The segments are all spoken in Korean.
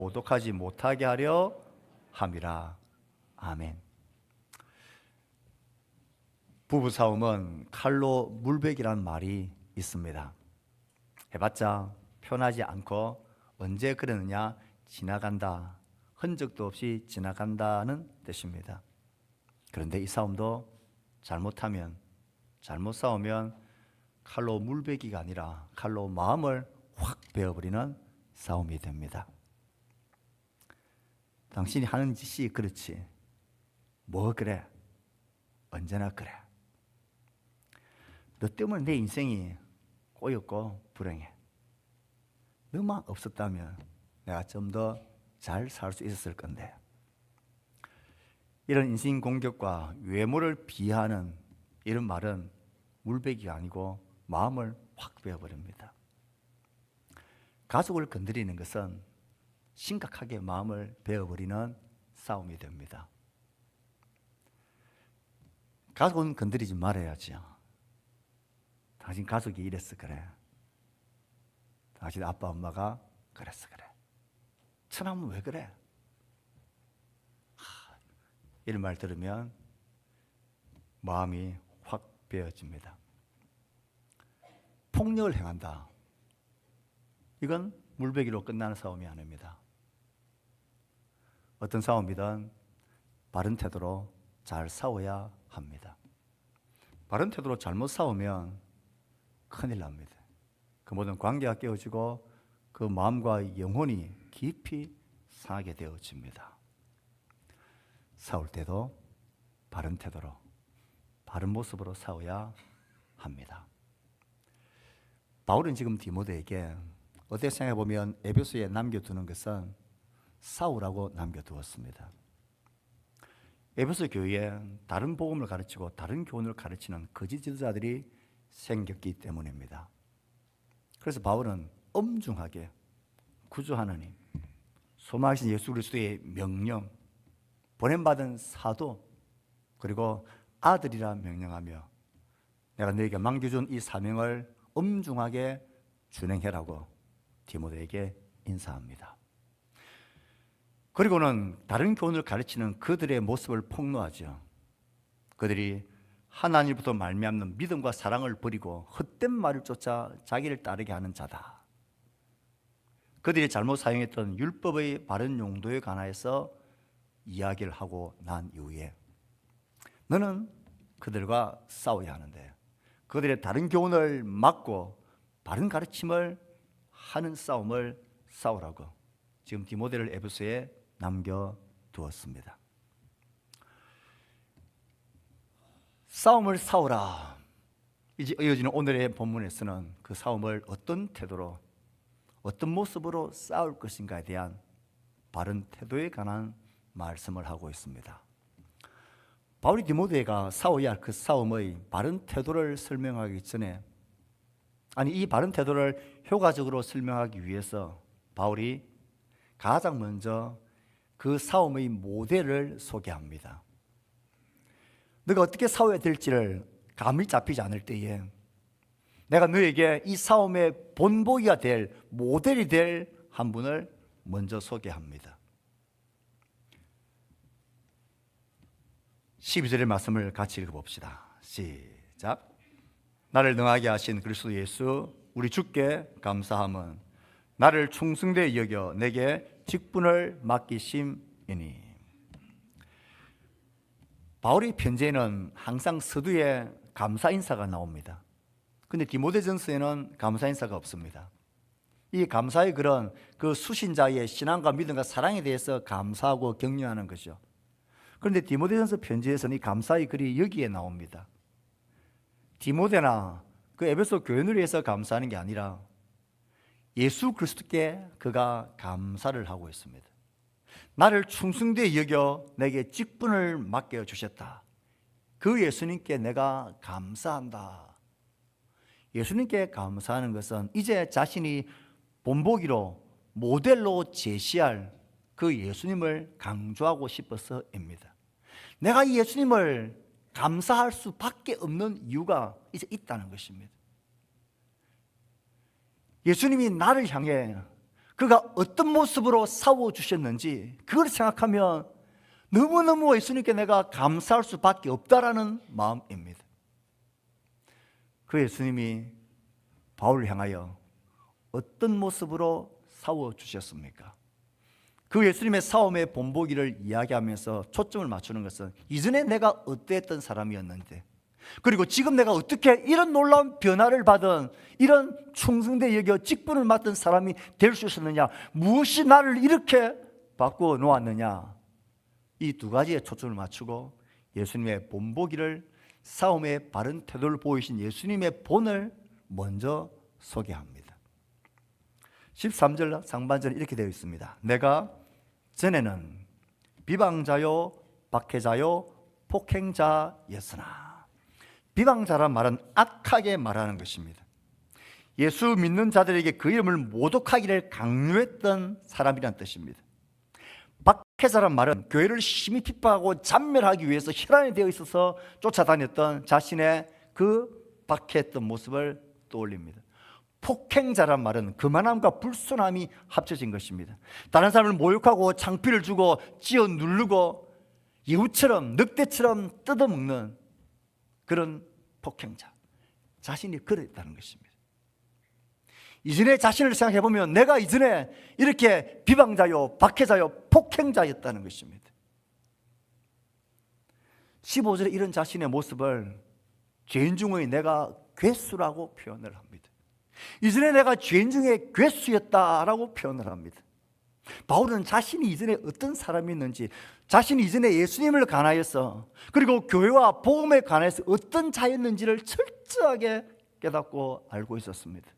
오독하지 못하게 하려 함이라. 아멘. 부부싸움은 칼로 물베기란 말이 있습니다. 해봤자 편하지 않고 언제 그러느냐, 지나간다, 흔적도 없이 지나간다는 뜻입니다. 그런데 이 싸움도 잘못하면, 잘못 싸우면 칼로 물베기가 아니라 칼로 마음을 확 베어버리는 싸움이 됩니다. 당신이 하는 짓이 그렇지, 뭐 그래, 언제나 그래, 너 때문에 내 인생이 꼬였고 불행해, 너만 없었다면 내가 좀 더 잘 살 수 있었을 건데. 이런 인신공격과 외모를 비하하는 이런 말은 물베기가 아니고 마음을 확 베어버립니다. 가족을 건드리는 것은 심각하게 마음을 베어버리는 싸움이 됩니다. 가족은 건드리지 말아야죠. 당신 가족이 이랬어 그래, 당신 아빠 엄마가 그랬어 그래, 천하면 왜 그래, 이런 말 들으면 마음이 확 베어집니다. 폭력을 행한다, 이건 물베기로 끝나는 싸움이 아닙니다. 어떤 싸움이든 바른 태도로 잘 싸워야 합니다. 바른 태도로 잘못 싸우면 큰일 납니다. 그 모든 관계가 깨어지고 그 마음과 영혼이 깊이 상하게 되어집니다. 싸울 때도 바른 태도로, 바른 모습으로 싸워야 합니다. 바울은 지금 디모데에게 어떻게 생각해보면 에베소에 남겨두는 것은 싸우라고 남겨두었습니다. 에베소 교회에 다른 복음을 가르치고 다른 교훈을 가르치는 거짓 지도자들이 생겼기 때문입니다. 그래서 바울은 엄중하게 구주 하나님, 소망하신 예수 그리스도의 명령, 보냄받은 사도, 그리고 아들이라 명령하며 내가 너에게 맡겨준 이 사명을 엄중하게 준행해라고 디모데에게 인사합니다. 그리고는 다른 교훈을 가르치는 그들의 모습을 폭로하죠. 그들이 하나님부터 말미암는 믿음과 사랑을 버리고 헛된 말을 쫓아 자기를 따르게 하는 자다. 그들이 잘못 사용했던 율법의 바른 용도에 관하여서 이야기를 하고 난 이후에 너는 그들과 싸워야 하는데 그들의 다른 교훈을 막고 바른 가르침을 하는 싸움을 싸우라고 지금 디모데를 에베소에 남겨두었습니다. 싸움을 싸우라. 이제 이어지는 오늘의 본문에서는 그 싸움을 어떤 태도로, 어떤 모습으로 싸울 것인가에 대한 바른 태도에 관한 말씀을 하고 있습니다. 바울이 디모데가 싸워야 할 그 싸움의 바른 태도를 설명하기 전에, 이 바른 태도를 효과적으로 설명하기 위해서 바울이 가장 먼저 그 싸움의 모델을 소개합니다. 너가 어떻게 싸워야 될지를 감이 잡히지 않을 때에 내가 너에게 이 싸움의 본보기가 될, 모델이 될 한 분을 먼저 소개합니다. 12절의 말씀을 같이 읽어봅시다. 시작. 나를 능하게 하신 그리스도 예수 우리 주께 감사함은 나를 충성되이 여겨 내게 직분을 맡기심이니. 바울의 편지에는 항상 서두에 감사 인사가 나옵니다. 근데 디모데전서에는 감사 인사가 없습니다. 이 감사의 글은 그 수신자의 신앙과 믿음과 사랑에 대해서 감사하고 격려하는 것이죠. 그런데 디모데전서 편지에서는 이 감사의 글이 여기에 나옵니다. 디모데나 그 에베소 교회를 위해서 감사하는 게 아니라 예수 그리스도께 그가 감사를 하고 있습니다. 나를 충성되이 여겨 내게 직분을 맡겨주셨다. 그 예수님께 내가 감사한다. 예수님께 감사하는 것은 이제 자신이 본보기로 모델로 제시할 그 예수님을 강조하고 싶어서입니다. 내가 이 예수님을 감사할 수밖에 없는 이유가 이제 있다는 것입니다. 예수님이 나를 향해 그가 어떤 모습으로 싸워주셨는지 그걸 생각하면 너무너무 예수님께 내가 감사할 수밖에 없다라는 마음입니다. 그 예수님이 바울을 향하여 어떤 모습으로 싸워주셨습니까? 그 예수님의 싸움의 본보기를 이야기하면서 초점을 맞추는 것은 이전에 내가 어떠했던 사람이었는데, 그리고 지금 내가 어떻게 이런 놀라운 변화를 받은, 이런 충성되게 여겨 직분을 맡은 사람이 될 수 있었느냐, 무엇이 나를 이렇게 바꾸어 놓았느냐, 이 두 가지에 초점을 맞추고 예수님의 본보기를, 싸움의 바른 태도를 보이신 예수님의 본을 먼저 소개합니다. 13절 상반절에 이렇게 되어 있습니다. 내가 전에는 비방자요 박해자요 폭행자였으나. 비방자란 말은 악하게 말하는 것입니다. 예수 믿는 자들에게 그 이름을 모독하기를 강요했던 사람이란 뜻입니다. 박해자란 말은 교회를 심히 핍박하고 잔멸하기 위해서 혈안이 되어 있어서 쫓아다녔던 자신의 그 박해했던 모습을 떠올립니다. 폭행자란 말은 거만함과 불순함이 합쳐진 것입니다. 다른 사람을 모욕하고 창피를 주고 찌어 누르고 여우처럼 늑대처럼 뜯어먹는 그런 폭행자, 자신이 그랬다는 것입니다. 이전에 자신을 생각해보면 내가 이전에 이렇게 비방자요 박해자요 폭행자였다는 것입니다. 15절에 이런 자신의 모습을 죄인 중의 내가 괴수라고 표현을 합니다. 이전에 내가 죄인 중에 괴수였다라고 표현을 합니다. 바울은 자신이 이전에 어떤 사람이었는지, 자신이 이전에 예수님을 관하여서, 그리고 교회와 복음에 관해서 어떤 자였는지를 철저하게 깨닫고 알고 있었습니다.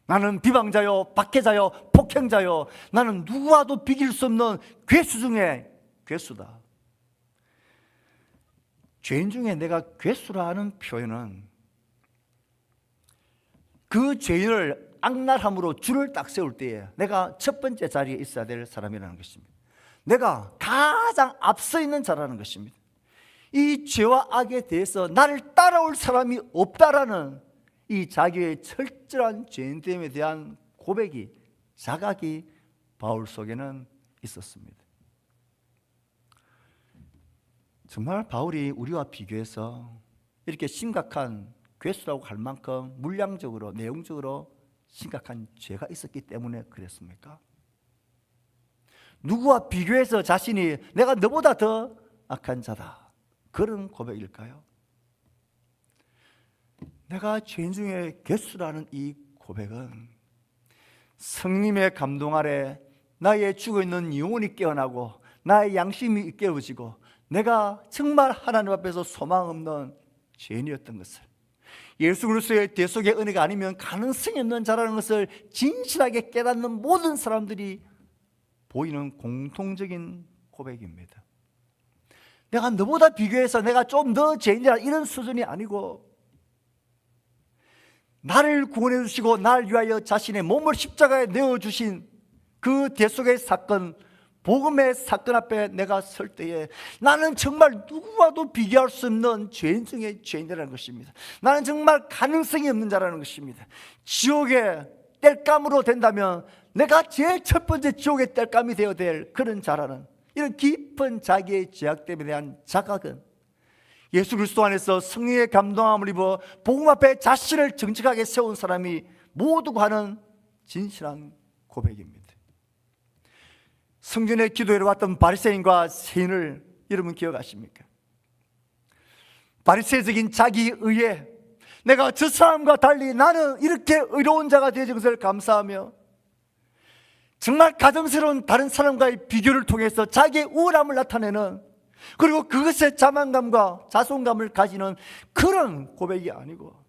나는 비방자요 박해자요 폭행자요, 나는 누구와도 비길 수 없는 괴수 중에 괴수다. 죄인 중에 내가 괴수라는 표현은 그 죄인을 악랄함으로 줄을 딱 세울 때에 내가 첫 번째 자리에 있어야 될 사람이라는 것입니다. 내가 가장 앞서 있는 자라는 것입니다. 이 죄와 악에 대해서 나를 따라올 사람이 없다라는 이 자기의 철저한 죄인됨에 대한 고백이, 자각이 바울 속에는 있었습니다. 정말 바울이 우리와 비교해서 이렇게 심각한 괴수라고 할 만큼 물량적으로, 내용적으로 심각한 죄가 있었기 때문에 그랬습니까? 누구와 비교해서 자신이 내가 너보다 더 악한 자다, 그런 고백일까요? 내가 죄인 중에 괴수라는 이 고백은 성령의 감동 아래 나의 죽어있는 영혼이 깨어나고 나의 양심이 깨어지고 내가 정말 하나님 앞에서 소망 없는 죄인이었던 것을, 예수 그리스도의 대속의 은혜가 아니면 가능성이 없는 자라는 것을 진실하게 깨닫는 모든 사람들이 보이는 공통적인 고백입니다. 내가 너보다 비교해서 내가 좀 더 죄인이라 이런 수준이 아니고, 나를 구원해 주시고 나를 위하여 자신의 몸을 십자가에 내어주신 그 대속의 사건, 복음의 사건 앞에 내가 설 때에 나는 정말 누구와도 비교할 수 없는 죄인 중에 죄인이라는 것입니다. 나는 정말 가능성이 없는 자라는 것입니다. 지옥의 땔감으로 된다면 내가 제일 첫 번째 지옥의 땔감이 되어야 될 그런 자라는, 이런 깊은 자기의 죄악됨에 대한 자각은 예수 그리스도 안에서 성령의 감동함을 입어 복음 앞에 자신을 정직하게 세운 사람이 모두가 하는 진실한 고백입니다. 성전의 기도회를 왔던 바리새인과 세인을 여러분 기억하십니까? 바리새적인 자기의에 내가 저 사람과 달리 나는 이렇게 의로운 자가 되어진 것을 감사하며 정말 가증스러운 다른 사람과의 비교를 통해서 자기의 우월함을 나타내는, 그리고 그것에 자만감과 자존감을 가지는 그런 고백이 아니고,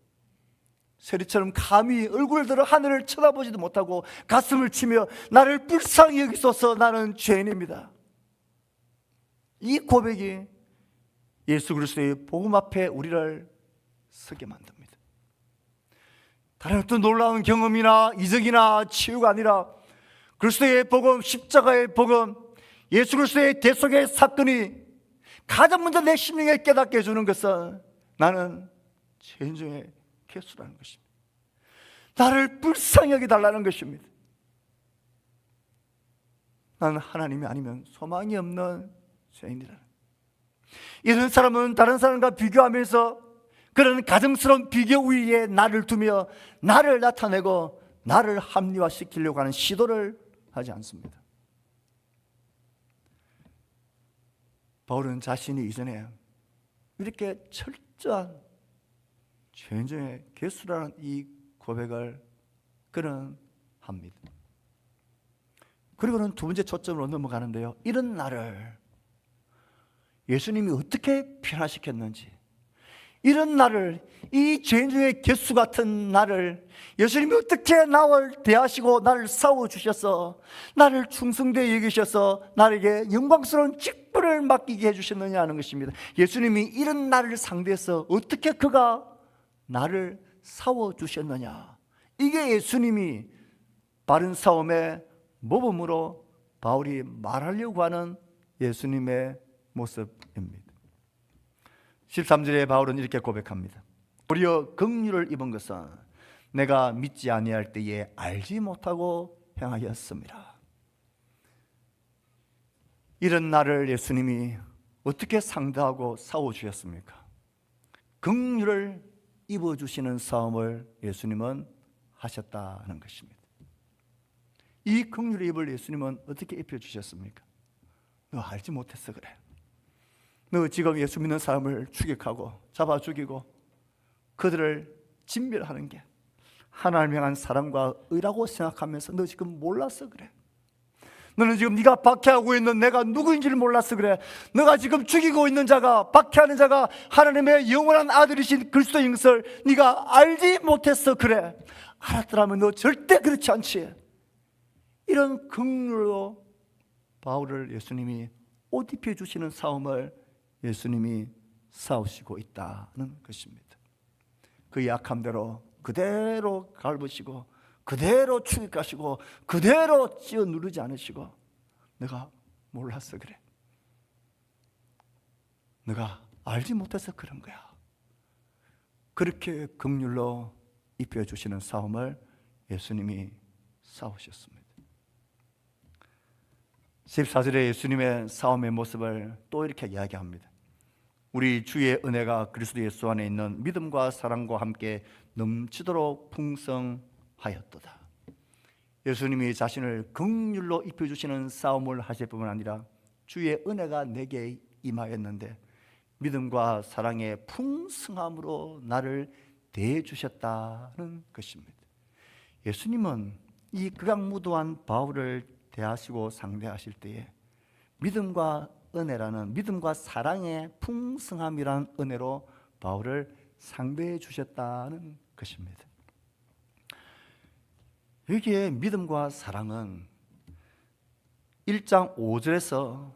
세리처럼 감히 얼굴을 들어 하늘을 쳐다보지도 못하고 가슴을 치며 나를 불쌍히 여기소서 나는 죄인입니다, 이 고백이 예수 그리스도의 복음 앞에 우리를 서게 만듭니다. 다른 어떤 놀라운 경험이나 이적이나 치유가 아니라 그리스도의 복음, 십자가의 복음, 예수 그리스도의 대속의 사건이 가장 먼저 내 심령에 깨닫게 해주는 것은 나는 죄인 중에 괴수라는 것입니다. 나를 불쌍히 여겨달라는 것입니다. 나는 하나님이 아니면 소망이 없는 죄인이라. 이런 사람은 다른 사람과 비교하면서 그런 가증스러운 비교 위에 나를 두며 나를 나타내고 나를 합리화시키려고 하는 시도를 하지 않습니다. 바울은 자신이 이전에 이렇게 철저한 죄인중의 개수라는 이 고백을 그는 합니다. 그리고는 두 번째 초점으로 넘어가는데요, 이런 나를 예수님이 어떻게 변화시켰는지, 이런 나를, 이 죄인 중에 개수 같은 나를 예수님이 어떻게 나를 대하시고 나를 싸워주셔서 나를 충성되게 여기셔서 나에게 영광스러운 직분을 맡기게 해주셨느냐 하는 것입니다. 예수님이 이런 나를 상대해서 어떻게 그가 나를 싸워주셨느냐, 이게 예수님이 바른 싸움의 모범으로 바울이 말하려고 하는 예수님의 모습입니다. 13절에 바울은 이렇게 고백합니다. 도리어 긍휼을 입은 것은 내가 믿지 아니할 때에 알지 못하고 행하였습니다. 이런 나를 예수님이 어떻게 상대하고 싸워주셨습니까? 긍휼을 입어주시는 싸움을 예수님은 하셨다는 것입니다. 이 긍휼을 입을 예수님은 어떻게 입혀주셨습니까? 너 알지 못했어 그래. 너 지금 예수 믿는 사람을 추격하고 잡아 죽이고 그들을 진멸하는 게 하나님을 향한 사랑과 의라고 생각하면서 너 지금 몰랐어 그래. 너는 지금 네가 박해하고 있는 내가 누구인지를 몰랐어 그래. 너가 지금 죽이고 있는 자가, 박해하는 자가 하나님의 영원한 아들이신 그리스도인 것을 네가 알지 못했어 그래. 알았더라면 너 절대 그렇지 않지. 이런 긍휼로 바울을 예수님이 옷 입혀주시는 싸움을 예수님이 싸우시고 있다는 것입니다. 그 약함대로 그대로 갈부시고 그대로 추격하시고 그대로 찌어 누르지 않으시고 내가 몰랐어 그래. 내가 알지 못해서 그런 거야. 그렇게 긍휼로 입혀주시는 싸움을 예수님이 싸우셨습니다. 14절에 예수님의 싸움의 모습을 또 이렇게 이야기합니다. 우리 주의 은혜가 그리스도 예수 안에 있는 믿음과 사랑과 함께 넘치도록 풍성하였도다. 예수님이 자신을 긍휼로 입혀주시는 싸움을 하실 뿐만 아니라 주의 은혜가 내게 임하였는데 믿음과 사랑의 풍성함으로 나를 대해주셨다는 것입니다. 예수님은 이 극악무도한 바울을 대하시고 상대하실 때에 믿음과 은혜라는, 믿음과 사랑의 풍성함이라는 은혜로 바울을 상대해 주셨다는 것입니다. 여기에 믿음과 사랑은 1장 5절에서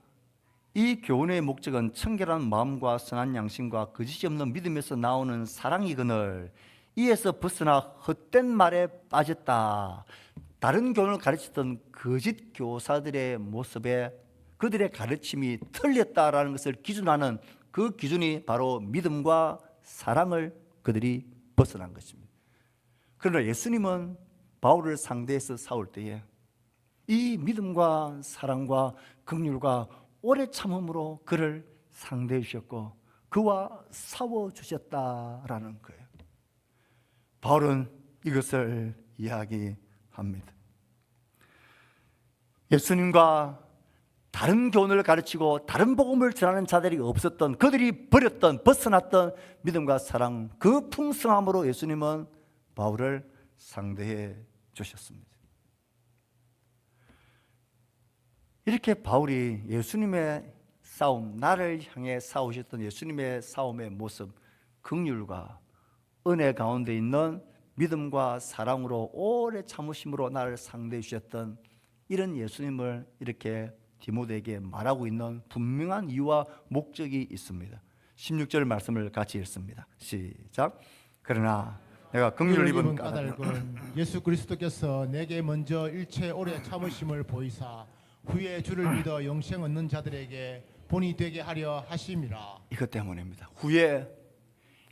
이 교훈의 목적은 청결한 마음과 선한 양심과 거짓이 없는 믿음에서 나오는 사랑이거늘 이에서 벗어나 헛된 말에 빠졌다. 다른 교훈을 가르치던 거짓 교사들의 모습에 그들의 가르침이 틀렸다라는 것을 기준하는 그 기준이 바로 믿음과 사랑을 그들이 벗어난 것입니다. 그러나 예수님은 바울을 상대해서 싸울 때에 이 믿음과 사랑과 긍휼과 오래 참음으로 그를 상대해 주셨고 그와 싸워 주셨다라는 거예요. 바울은 이것을 이야기합니다. 예수님과 다른 교훈을 가르치고 다른 복음을 전하는 자들이 없었던, 그들이 버렸던, 벗어났던 믿음과 사랑, 그 풍성함으로 예수님은 바울을 상대해 주셨습니다. 이렇게 바울이 예수님의 싸움, 나를 향해 싸우셨던 예수님의 싸움의 모습, 긍휼과 은혜 가운데 있는 믿음과 사랑으로 오래 참으심으로 나를 상대해 주셨던 이런 예수님을 이렇게 디모데에게 말하고 있는 분명한 이유와 목적이 있습니다. 16절 말씀을 같이 읽습니다. 시작. 그러나 내가 긍휼을 입은 까닭은 예수 그리스도께서 내게 먼저 일체 오래 참으심을 보이사 후에 주를 믿어 영생 얻는 자들에게 본이 되게 하려 하심이라. 이것 때문입니다. 후에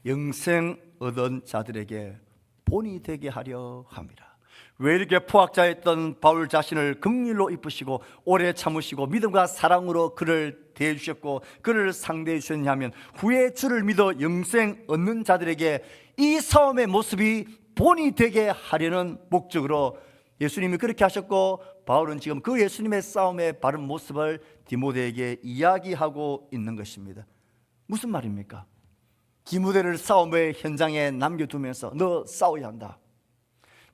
영생 얻은 자들에게 본이 되게 하려 함이라. 왜 이렇게 포악자였던 바울 자신을 긍휼로 이쁘시고 오래 참으시고 믿음과 사랑으로 그를 대해주셨고 그를 상대해 주셨냐면 후에 주를 믿어 영생 얻는 자들에게 이 싸움의 모습이 본이 되게 하려는 목적으로 예수님이 그렇게 하셨고, 바울은 지금 그 예수님의 싸움의 바른 모습을 디모데에게 이야기하고 있는 것입니다. 무슨 말입니까? 디모데를 싸움의 현장에 남겨두면서 너 싸워야 한다.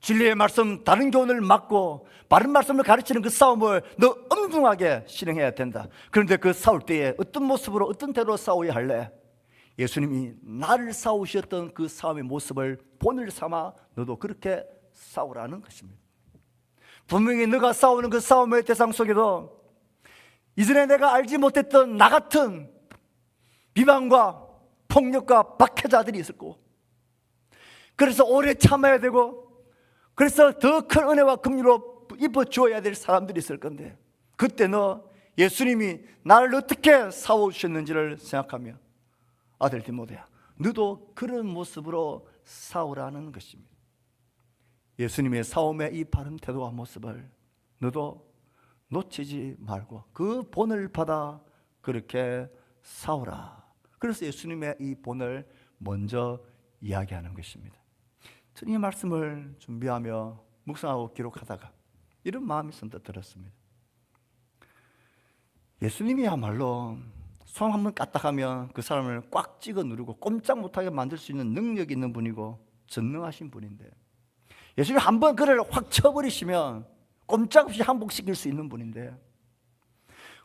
진리의 말씀, 다른 교훈을 막고 바른 말씀을 가르치는 그 싸움을 너 엄중하게 실행해야 된다. 그런데 그 싸울 때에 어떤 모습으로 어떤 태도로 싸워야 할래? 예수님이 나를 싸우셨던 그 싸움의 모습을 본을 삼아 너도 그렇게 싸우라는 것입니다. 분명히 너가 싸우는 그 싸움의 대상 속에도 이전에 내가 알지 못했던 나 같은 비방과 폭력과 박해자들이 있을 거고, 그래서 오래 참아야 되고, 그래서 더 큰 은혜와 긍휼로 입어주어야 될 사람들이 있을 건데, 그때 너 예수님이 나를 어떻게 싸워주셨는지를 생각하며 아들 디모데야, 너도 그런 모습으로 싸우라는 것입니다. 예수님의 싸움의 이 바른 태도와 모습을 너도 놓치지 말고 그 본을 받아 그렇게 싸우라. 그래서 예수님의 이 본을 먼저 이야기하는 것입니다. 저는 이 말씀을 준비하며 묵상하고 기록하다가 이런 마음이 선뜻 들었습니다. 예수님이야말로 손 한번 까딱하면 그 사람을 꽉 찍어 누르고 꼼짝 못하게 만들 수 있는 능력이 있는 분이고 전능하신 분인데, 예수님 한번 그를 확 쳐버리시면 꼼짝없이 항복시킬 수 있는 분인데,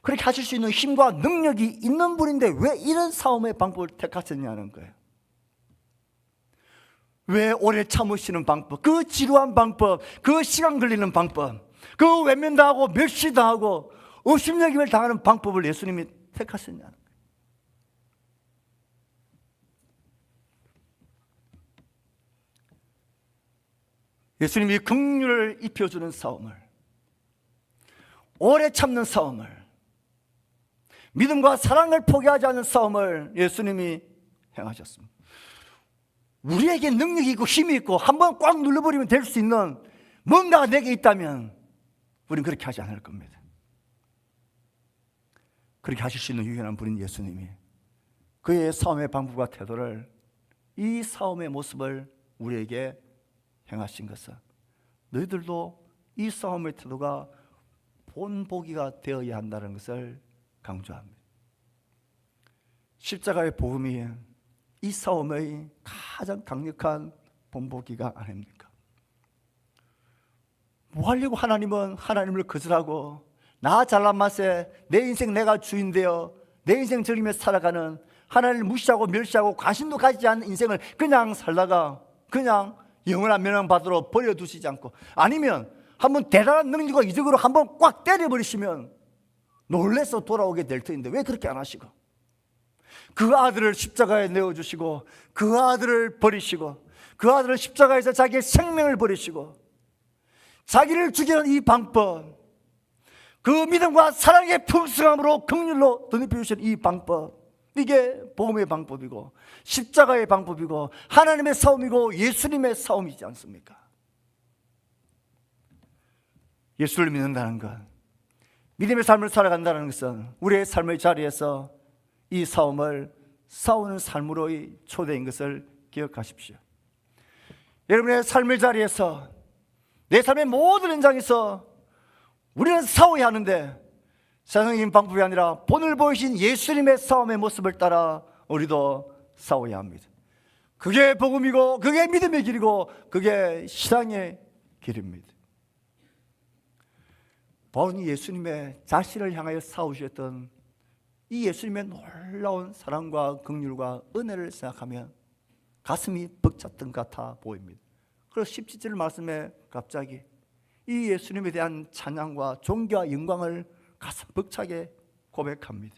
그렇게 하실 수 있는 힘과 능력이 있는 분인데 왜 이런 싸움의 방법을 택하셨냐는 거예요. 왜 오래 참으시는 방법, 그 지루한 방법, 그 시간 걸리는 방법, 그 외면당하고 멸시당하고 의심여김을 당하는 방법을 예수님이 택하셨냐는 거예요. 예수님이 긍휼을 입혀주는 싸움을, 오래 참는 싸움을, 믿음과 사랑을 포기하지 않는 싸움을 예수님이 행하셨습니다. 우리에게 능력이 있고 힘이 있고 한번 꽉 눌러버리면 될 수 있는 뭔가가 내게 있다면 우리는 그렇게 하지 않을 겁니다. 그렇게 하실 수 있는 유일한 분인 예수님이 그의 싸움의 방법과 태도를, 이 싸움의 모습을 우리에게 행하신 것은 너희들도 이 싸움의 태도가 본보기가 되어야 한다는 것을 강조합니다. 십자가의 복음이 이 싸움의 가장 강력한 본보기가 아닙니까? 뭐 하려고 하나님은 하나님을 거절하고 나 잘난 맛에 내 인생 내가 주인되어 내 인생 즐기며 살아가는, 하나님을 무시하고 멸시하고 관심도 가지지 않는 인생을 그냥 살다가 그냥 영원한 멸망받으러 버려두시지 않고, 아니면 한번 대단한 능력과 이적으로 한번 꽉 때려버리시면 놀래서 돌아오게 될 터인데 왜 그렇게 안 하시고, 그 아들을 십자가에 내어주시고 그 아들을 버리시고 그 아들을 십자가에서 자기의 생명을 버리시고 자기를 죽이는 이 방법, 그 믿음과 사랑의 풍성함으로 긍휼로 덧입혀주신 이 방법, 이게 복음의 방법이고 십자가의 방법이고 하나님의 싸움이고 예수님의 싸움이지 않습니까? 예수를 믿는다는 것, 믿음의 삶을 살아간다는 것은 우리의 삶의 자리에서 이 싸움을 싸우는 삶으로의 초대인 것을 기억하십시오. 여러분의 삶의 자리에서, 내 삶의 모든 현장에서 우리는 싸워야 하는데 세상적인 방법이 아니라 본을 보이신 예수님의 싸움의 모습을 따라 우리도 싸워야 합니다. 그게 복음이고 그게 믿음의 길이고 그게 신앙의 길입니다. 바울이 예수님의 자신을 향하여 싸우셨던 이 예수님의 놀라운 사랑과 긍휼과 은혜를 생각하면 가슴이 벅찼던 것 같아 보입니다. 그래서 17절 말씀에 갑자기 이 예수님에 대한 찬양과 존귀와 영광을 가슴 벅차게 고백합니다.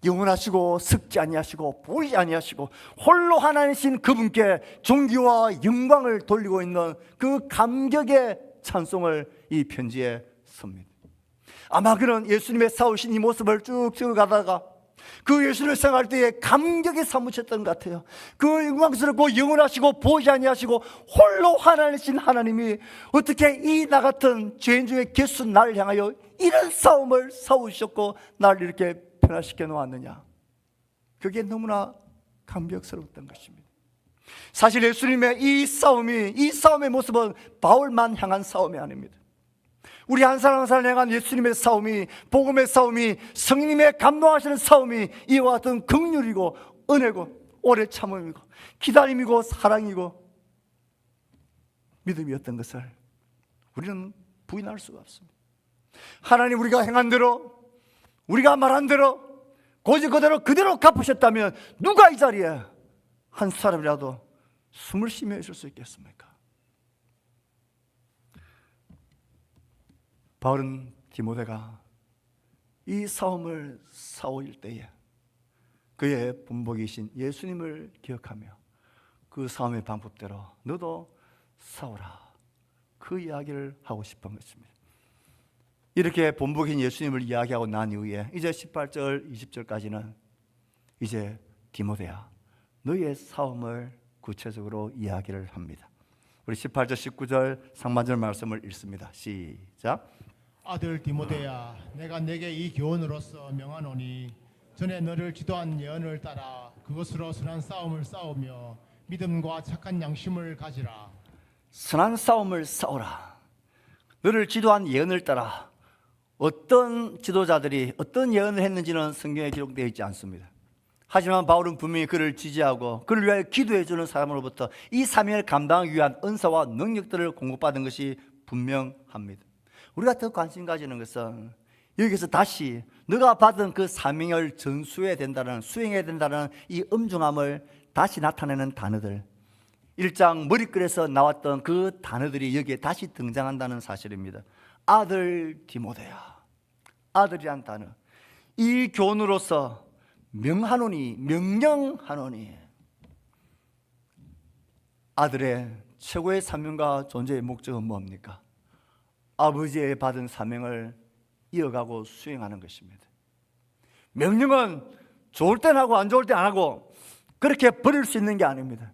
영원하시고 썩지 아니하시고 보이지 아니하시고 홀로 하나님이신 그분께 존귀와 영광을 돌리고 있는 그 감격의 찬송을 이 편지에 씁니다. 아마 그는 예수님의 싸우신 이 모습을 쭉 찍어가다가 그 예수를 생각할 때에 감격에 사무쳤던 것 같아요. 그 영광스럽고 영원하시고 보지 아니하시고 홀로 하나님이신 하나님이 어떻게 이 나 같은 죄인 중에 개수 나를 향하여 이런 싸움을 싸우셨고 나를 이렇게 변화시켜 놓았느냐. 그게 너무나 감격스러웠던 것입니다. 사실 예수님의 이 싸움의 모습은 바울만 향한 싸움이 아닙니다. 우리 한 사람 한 사람 향한 예수님의 싸움이, 복음의 싸움이, 성령님의 감동하시는 싸움이 이와 같은 긍휼이고 은혜고 오래 참음이고 기다림이고 사랑이고 믿음이었던 것을 우리는 부인할 수가 없습니다. 하나님 우리가 행한 대로, 우리가 말한 대로 고지 그대로 갚으셨다면 누가 이 자리에 한 사람이라도 숨을 쉬며 있을 수 있겠습니까? 바울은 디모데가 이 싸움을 싸울 때에 그의 본보기이신 예수님을 기억하며 그 싸움의 방법대로 너도 싸우라, 그 이야기를 하고 싶은 것입니다. 이렇게 본보기인 예수님을 이야기하고 난 이후에 이제 18절 20절까지는 이제 디모데야 너의 싸움을 구체적으로 이야기를 합니다. 우리 18절 19절 상반절 말씀을 읽습니다. 시작. 아들 디모데야, 내가 내게 이 교훈으로서 명하노니 전에 너를 지도한 예언을 따라 그것으로 선한 싸움을 싸우며 믿음과 착한 양심을 가지라. 선한 싸움을 싸우라. 너를 지도한 예언을 따라. 어떤 지도자들이 어떤 예언을 했는지는 성경에 기록되어 있지 않습니다. 하지만 바울은 분명히 그를 지지하고 그를 위하여 기도해 주는 사람으로부터 이 사명을 감당하기 위한 은사와 능력들을 공급받은 것이 분명합니다. 우리가 더 관심 가지는 것은 여기서 다시 너가 받은 그 사명을 전수해야 된다는, 수행해야 된다는 이 엄중함을 다시 나타내는 단어들, 1장 머리글에서 나왔던 그 단어들이 여기에 다시 등장한다는 사실입니다. 아들 디모데야, 아들이란 단어, 이 교훈으로서 명하노니, 명령하노니. 아들의 최고의 사명과 존재의 목적은 뭡니까? 아버지의 받은 사명을 이어가고 수행하는 것입니다. 명령은 좋을 땐 하고 안 좋을 땐 안 하고 그렇게 버릴 수 있는 게 아닙니다.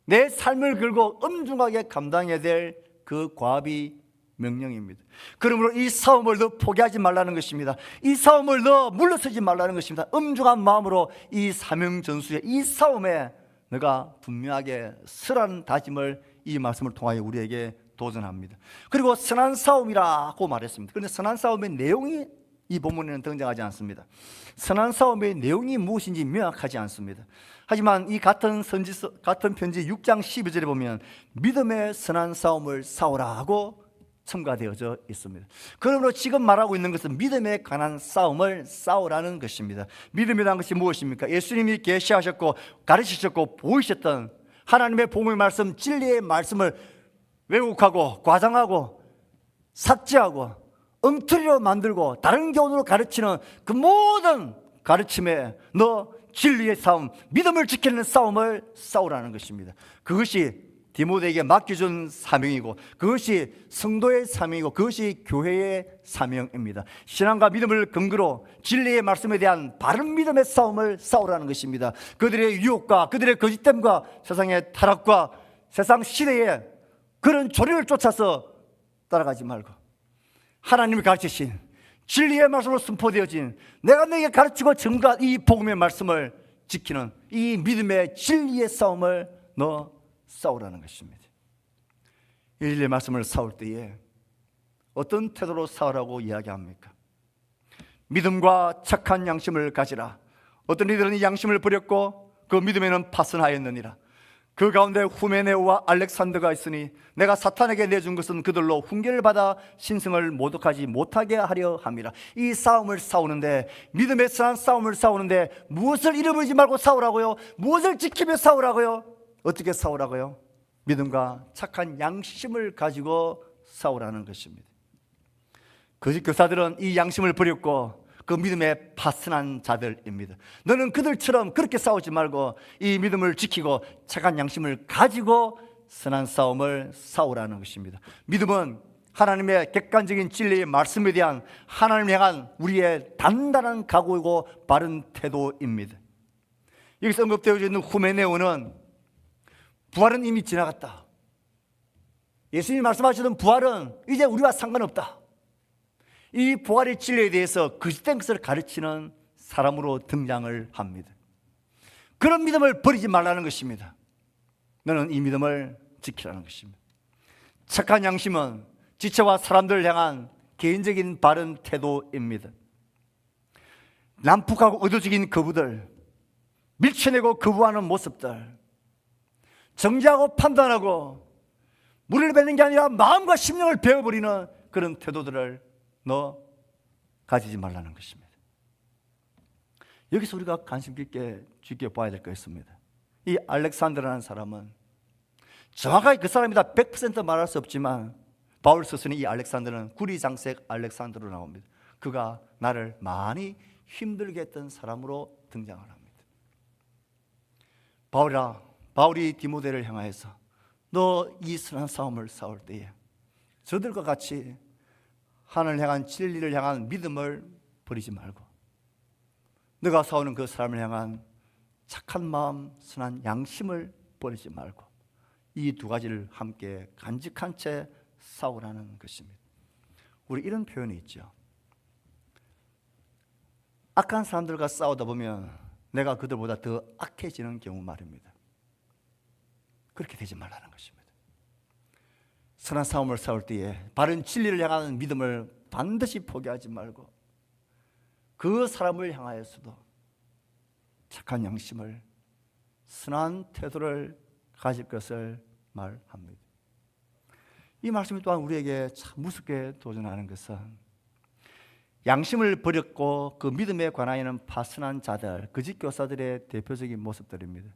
내 삶을 걸고 엄중하게 감당해야 될 그 과업이 명령입니다. 그러므로 이 싸움을 너 포기하지 말라는 것입니다. 이 싸움을 너 물러서지 말라는 것입니다. 엄중한 마음으로 이 사명 전수에, 이 싸움에 너가 분명하게 서라는 다짐을 이 말씀을 통하여 우리에게 도전합니다. 그리고 선한 싸움이라고 말했습니다. 그런데 선한 싸움의 내용이 이 본문에는 등장하지 않습니다. 선한 싸움의 내용이 무엇인지 명확하지 않습니다. 하지만 이 같은 편지 6장 12절에 보면 믿음의 선한 싸움을 싸우라 하고 첨가되어져 있습니다. 그러므로 지금 말하고 있는 것은 믿음에 관한 싸움을 싸우라는 것입니다. 믿음이라는 것이 무엇입니까? 예수님이 계시하셨고 가르치셨고 보이셨던 하나님의 복음의 말씀, 진리의 말씀을 왜곡하고 과장하고 삭제하고 엉터리로 만들고 다른 교훈으로 가르치는 그 모든 가르침에 너 진리의 싸움, 믿음을 지키는 싸움을 싸우라는 것입니다. 그것이 디모데에게 맡겨준 사명이고 그것이 성도의 사명이고 그것이 교회의 사명입니다. 신앙과 믿음을 근거로 진리의 말씀에 대한 바른 믿음의 싸움을 싸우라는 것입니다. 그들의 유혹과 그들의 거짓됨과 세상의 타락과 세상 시대의 그런 조류를 쫓아서 따라가지 말고 하나님이 가르치신 진리의 말씀으로 선포되어진 내가 너에게 가르치고 증거한 이 복음의 말씀을 지키는 이 믿음의 진리의 싸움을 너 싸우라는 것입니다. 이 진리의 말씀을 싸울 때에 어떤 태도로 싸우라고 이야기합니까? 믿음과 착한 양심을 가지라. 어떤 이들은 이 양심을 버렸고 그 믿음에는 파선하였느니라. 그 가운데 후메네오와 알렉산더가 있으니 내가 사탄에게 내준 것은 그들로 훈계를 받아 신성을 모독하지 못하게 하려 함이라. 이 싸움을 싸우는데, 믿음의 선한 싸움을 싸우는데 무엇을 잃어버리지 말고 싸우라고요? 무엇을 지키며 싸우라고요? 어떻게 싸우라고요? 믿음과 착한 양심을 가지고 싸우라는 것입니다. 거짓 교사들은 이 양심을 버렸고 그 믿음에 파선한 자들입니다. 너는 그들처럼 그렇게 싸우지 말고 이 믿음을 지키고 착한 양심을 가지고 선한 싸움을 싸우라는 것입니다. 믿음은 하나님의 객관적인 진리의 말씀에 대한 하나님을 향한 우리의 단단한 각오이고 바른 태도입니다. 여기서 언급되어 있는 후메네오는 부활은 이미 지나갔다. 예수님이 말씀하시던 부활은 이제 우리와 상관없다. 이 부활의 진리에 대해서 거짓된 것을 가르치는 사람으로 등장을 합니다. 그런 믿음을 버리지 말라는 것입니다. 너는 이 믿음을 지키라는 것입니다. 착한 양심은 지체와 사람들을 향한 개인적인 바른 태도입니다. 난폭하고 의도적인 거부들, 밀쳐내고 거부하는 모습들, 정죄하고 판단하고 물을 뱉는 게 아니라 마음과 심령을 베어버리는 그런 태도들을 너 가지지 말라는 것입니다. 여기서 우리가 관심 깊게 지켜봐야 될 것 있습니다. 이 알렉산더라는 사람은 정확하게 그 사람이다 100% 말할 수 없지만 바울 스스로는 이 알렉산더는 구리장색 알렉산더로 나옵니다. 그가 나를 많이 힘들게 했던 사람으로 등장을 합니다. 바울이 디모데를 향하여서 너 이 선한 싸움을 싸울 때에 저들과 같이 하나님을 향한 진리를 향한 믿음을 버리지 말고 너가 싸우는 그 사람을 향한 착한 마음, 선한 양심을 버리지 말고 이 두 가지를 함께 간직한 채 싸우라는 것입니다. 우리 이런 표현이 있죠. 악한 사람들과 싸우다 보면 내가 그들보다 더 악해지는 경우 말입니다. 그렇게 되지 말라는 것입니다. 선한 싸움을 싸울 때에 바른 진리를 향하는 믿음을 반드시 포기하지 말고 그 사람을 향하여서도 착한 양심을, 선한 태도를 가질 것을 말합니다. 이 말씀이 또한 우리에게 참 무섭게 도전하는 것은 양심을 버렸고 그 믿음에 관하여는 파선한 자들, 거짓 교사들의 대표적인 모습들입니다.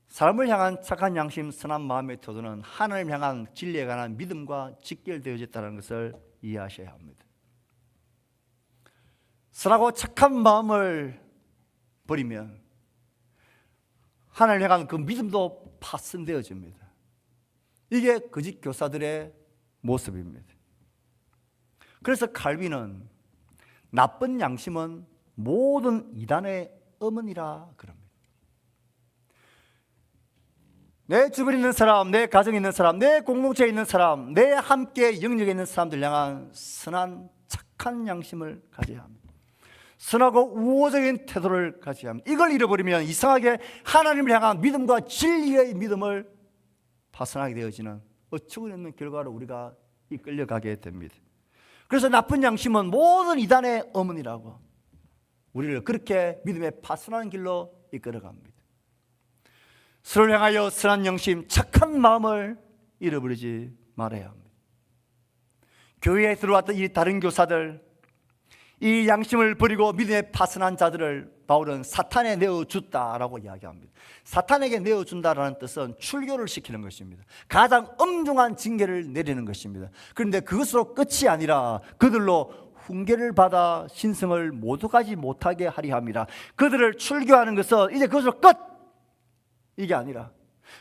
사람을 향한 착한 양심, 선한 마음의 태도는 하나님을 향한 진리에 관한 믿음과 직결되어 있다는 것을 이해하셔야 합니다. 선하고 착한 마음을 버리면 하나님을 향한 그 믿음도 파손되어집니다. 이게 거짓 교사들의 모습입니다. 그래서 칼빈은 나쁜 양심은 모든 이단의 어머니라 그럽니다. 내 주변에 있는 사람, 내 가정에 있는 사람, 내 공동체에 있는 사람, 내 함께 영역에 있는 사람들 향한 선한 착한 양심을 가져야 합니다. 선하고 우호적인 태도를 가져야 합니다. 이걸 잃어버리면 이상하게 하나님을 향한 믿음과 진리의 믿음을 파손하게 되어지는 어처구니 없는 결과로 우리가 이끌려가게 됩니다. 그래서 나쁜 양심은 모든 이단의 어머니라고 우리를 그렇게 믿음의 파손하는 길로 이끌어갑니다. 서로를 향하여 선한 양심, 착한 마음을 잃어버리지 말아야 합니다. 교회에 들어왔던 이 다른 교사들, 이 양심을 버리고 믿음에 파선한 자들을 바울은 사탄에 내어줬다라고 이야기합니다. 사탄에게 내어준다라는 뜻은 출교를 시키는 것입니다. 가장 엄중한 징계를 내리는 것입니다. 그런데 그것으로 끝이 아니라 그들로 훈계를 받아 신성을 모두 가지 못하게 하려 합니다. 그들을 출교하는 것은 이제 그것으로 끝! 이게 아니라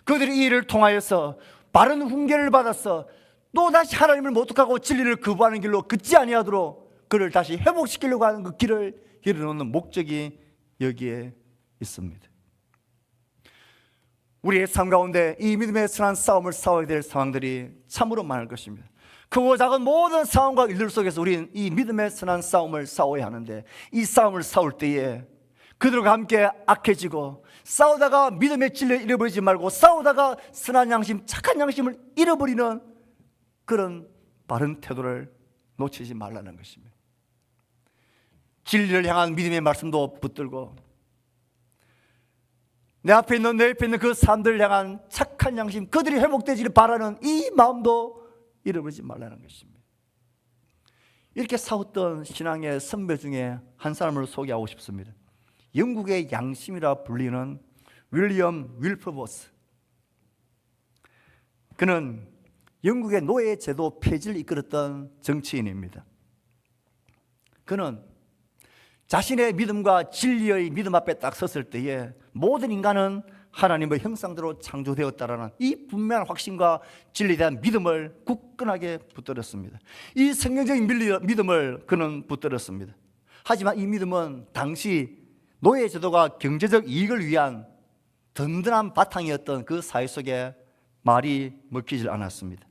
그들이 이 일을 통하여서 바른 훈계를 받아서 또다시 하나님을 모독하고 진리를 거부하는 길로 긋지 아니하도록 그를 다시 회복시키려고 하는 그 길을 열어놓는 목적이 여기에 있습니다. 우리의 삶 가운데 이 믿음의 선한 싸움을 싸워야 될 상황들이 참으로 많을 것입니다. 크고 작은 모든 상황과 일들 속에서 우리는 이 믿음의 선한 싸움을 싸워야 하는데 이 싸움을 싸울 때에 그들과 함께 악해지고 싸우다가 믿음의 진리를 잃어버리지 말고 싸우다가 선한 양심, 착한 양심을 잃어버리는 그런 바른 태도를 놓치지 말라는 것입니다. 진리를 향한 믿음의 말씀도 붙들고 내 앞에 있는 내 옆에 있는 그 사람들을 향한 착한 양심, 그들이 회복되기를 바라는 이 마음도 잃어버리지 말라는 것입니다. 이렇게 싸웠던 신앙의 선배 중에 한 사람을 소개하고 싶습니다. 영국의 양심이라 불리는 윌리엄 윌퍼버스. 그는 영국의 노예제도 폐지를 이끌었던 정치인입니다. 그는 자신의 믿음과 진리의 믿음 앞에 딱 섰을 때에 모든 인간은 하나님의 형상대로 창조되었다라는 이 분명한 확신과 진리에 대한 믿음을 굳건하게 붙들었습니다. 이 성경적인 믿음을 그는 붙들었습니다. 하지만 이 믿음은 당시 노예 제도가 경제적 이익을 위한 든든한 바탕이었던 그 사회 속에 말이 먹히질 않았습니다.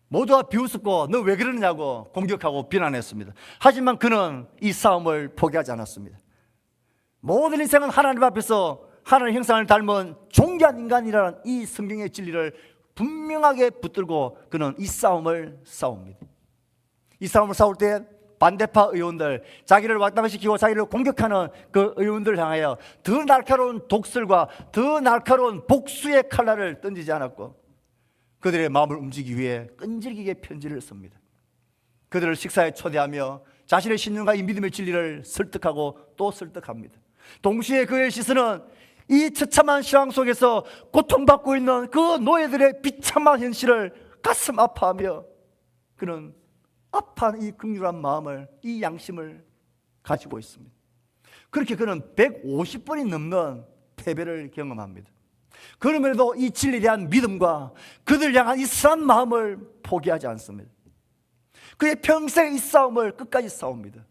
모두가 비웃었고 너 왜 그러느냐고 공격하고 비난했습니다. 하지만 그는 이 싸움을 포기하지 않았습니다. 모든 인생은 하나님 앞에서 하나님의 형상을 닮은 존귀한 인간이라는 이 성경의 진리를 분명하게 붙들고 그는 이 싸움을 싸웁니다. 이 싸움을 싸울 때 반대파 의원들, 자기를 완당시키고 자기를 공격하는 그 의원들을 향하여 더 날카로운 독설과 더 날카로운 복수의 칼날을 던지지 않았고 그들의 마음을 움직이기 위해 끈질기게 편지를 씁니다. 그들을 식사에 초대하며 자신의 신념과 이 믿음의 진리를 설득하고 또 설득합니다. 동시에 그의 시선은 이 처참한 실황 속에서 고통받고 있는 그 노예들의 비참한 현실을 가슴 아파하며 그는 아파하는 이 긍휼한 마음을, 이 양심을 가지고 있습니다. 그렇게 그는 150번이 넘는 패배를 경험합니다. 그럼에도 이 진리에 대한 믿음과 그들 향한 이 선한 마음을 포기하지 않습니다. 그의 평생 이 싸움을 끝까지 싸웁니다.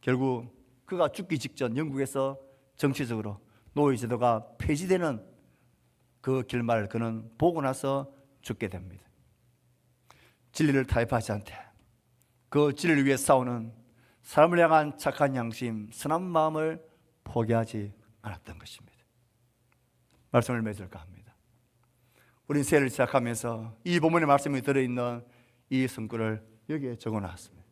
결국 그가 죽기 직전 영국에서 정치적으로 노예제도가 폐지되는 그 결말을 그는 보고 나서 죽게 됩니다. 진리를 타협하지 않되 그 진리를 위해 싸우는 사람을 향한 착한 양심, 선한 마음을 포기하지 않았던 것입니다. 말씀을 맺을까 합니다. 우린 새해를 시작하면서 이 본문의 말씀이 들어있는 이 성구를 여기에 적어놨습니다.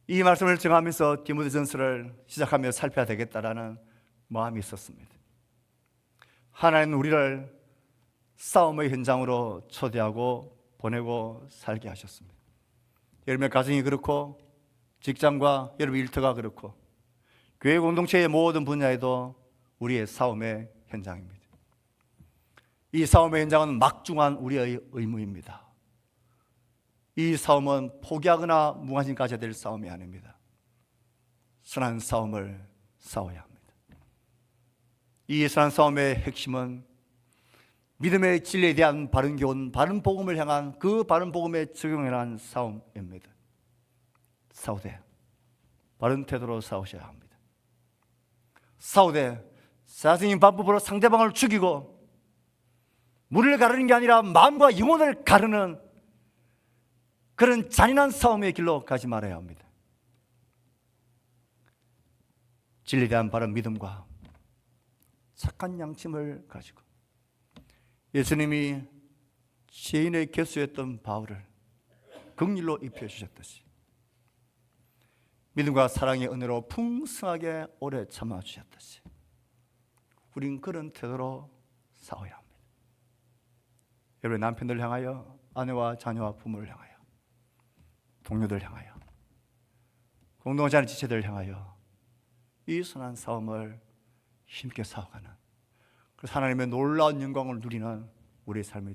이 말씀을 정하면서 디모데전서를 시작하며 살펴야 되겠다라는 마음이 있었습니다. 하나님은 우리를 싸움의 현장으로 초대하고 보내고 살게 하셨습니다. 여러분의 가정이 그렇고 직장과 여러분의 일터가 그렇고 교회 공동체의 모든 분야에도 우리의 싸움의 현장입니다. 이 싸움의 현장은 막중한 우리의 의무입니다. 이 싸움은 포기하거나 무관심 가져야 될 싸움이 아닙니다. 선한 싸움을 싸워야 합니다. 이 선한 싸움의 핵심은 믿음의 진리에 대한 바른 교훈, 바른 복음을 향한 그 바른 복음에 적용해 한 싸움입니다. 싸우되 바른 태도로 싸우셔야 합니다. 싸우되 자신의 방법으로 상대방을 죽이고 물을 가르는 게 아니라 마음과 영혼을 가르는 그런 잔인한 싸움의 길로 가지 말아야 합니다. 진리에 대한 바른 믿음과 착한 양심을 가지고 예수님이 죄인의 개수였던 바울을 긍휼로 입혀주셨듯이 믿음과 사랑의 은혜로 풍성하게 오래 참아주셨듯이 우린 그런 태도로 싸워야 합니다. 여러분의 남편들 향하여, 아내와 자녀와 부모를 향하여, 동료들 향하여, 공동체 안의 지체들 향하여 이 선한 싸움을 힘있게 싸워가는 그래서 하나님의 놀라운 영광을 누리는 우리의 삶이